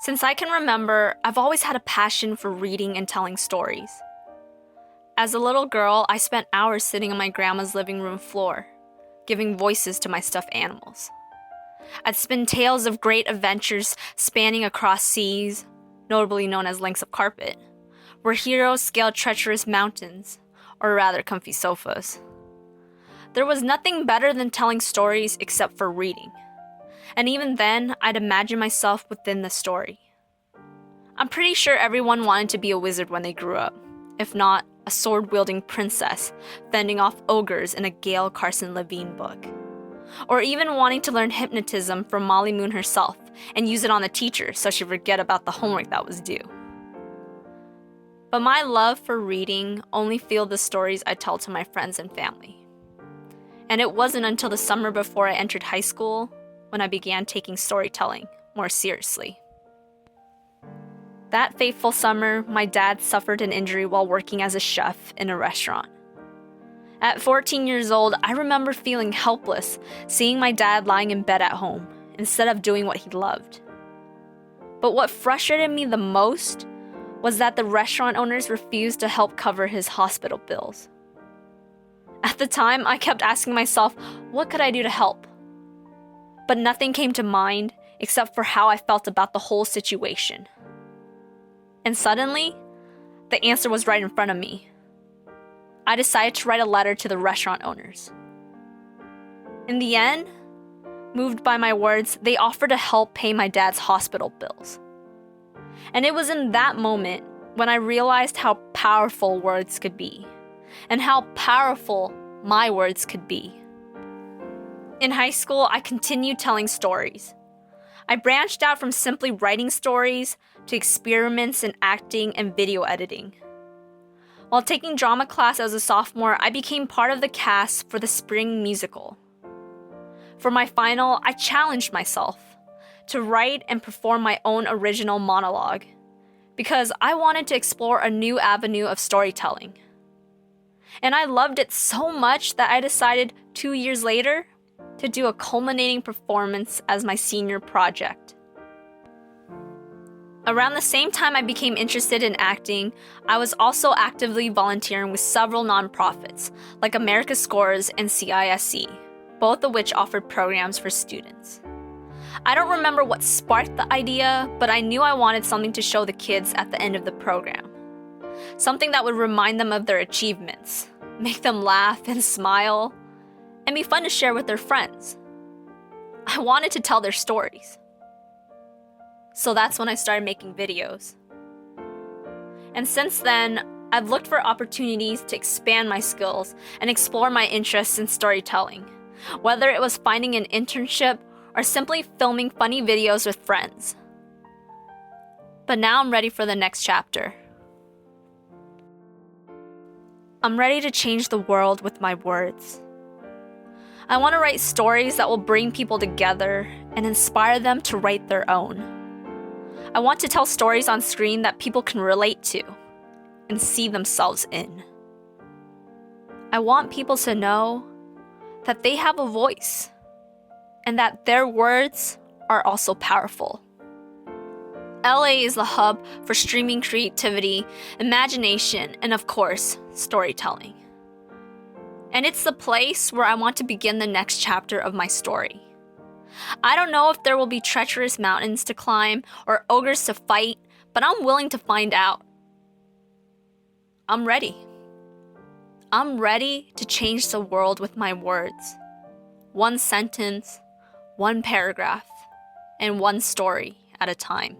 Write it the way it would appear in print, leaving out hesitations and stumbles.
Since I can remember, I've always had a passion for reading and telling stories. As a little girl, I spent hours sitting on my grandma's living room floor, giving voices to my stuffed animals. I'd spin tales of great adventures spanning across seas, notably known as lengths of carpet, where heroes scaled treacherous mountains, or rather comfy sofas. There was nothing better than telling stories except for reading. And even then, I'd imagine myself within the story. I'm pretty sure everyone wanted to be a wizard when they grew up, if not a sword-wielding princess fending off ogres in a Gail Carson Levine book. Or even wanting to learn hypnotism from Molly Moon herself and use it on the teacher so she'd forget about the homework that was due. But my love for reading only fueled the stories I tell to my friends and family. And it wasn't until the summer before I entered high school when I began taking storytelling more seriously. That fateful summer, my dad suffered an injury while working as a chef in a restaurant. At 14 years old, I remember feeling helpless, seeing my dad lying in bed at home instead of doing what he loved. But what frustrated me the most was that the restaurant owners refused to help cover his hospital bills. At the time, I kept asking myself, what could I do to help? But nothing came to mind except for how I felt about the whole situation. And suddenly, the answer was right in front of me. I decided to write a letter to the restaurant owners. In the end, moved by my words, they offered to help pay my dad's hospital bills. And it was in that moment when I realized how powerful words could be, and how powerful my words could be. In high school, I continued telling stories. I branched out from simply writing stories to experiments in acting and video editing. While taking drama class as a sophomore, I became part of the cast for the spring musical. For my final, I challenged myself to write and perform my own original monologue because I wanted to explore a new avenue of storytelling. And I loved it so much that I decided 2 years later to do a culminating performance as my senior project. Around the same time I became interested in acting, I was also actively volunteering with several nonprofits like America Scores and CISC, both of which offered programs for students. I don't remember what sparked the idea, but I knew I wanted something to show the kids at the end of the program. Something that would remind them of their achievements, make them laugh and smile, and be fun to share with their friends. I wanted to tell their stories. So that's when I started making videos. And since then, I've looked for opportunities to expand my skills and explore my interests in storytelling, whether it was finding an internship or simply filming funny videos with friends. But now I'm ready for the next chapter. I'm ready to change the world with my words. I want to write stories that will bring people together and inspire them to write their own. I want to tell stories on screen that people can relate to and see themselves in. I want people to know that they have a voice and that their words are also powerful. LA is the hub for streaming creativity, imagination, and of course, storytelling. And it's the place where I want to begin the next chapter of my story. I don't know if there will be treacherous mountains to climb or ogres to fight, but I'm willing to find out. I'm ready. I'm ready to change the world with my words. One sentence, one paragraph, and one story at a time.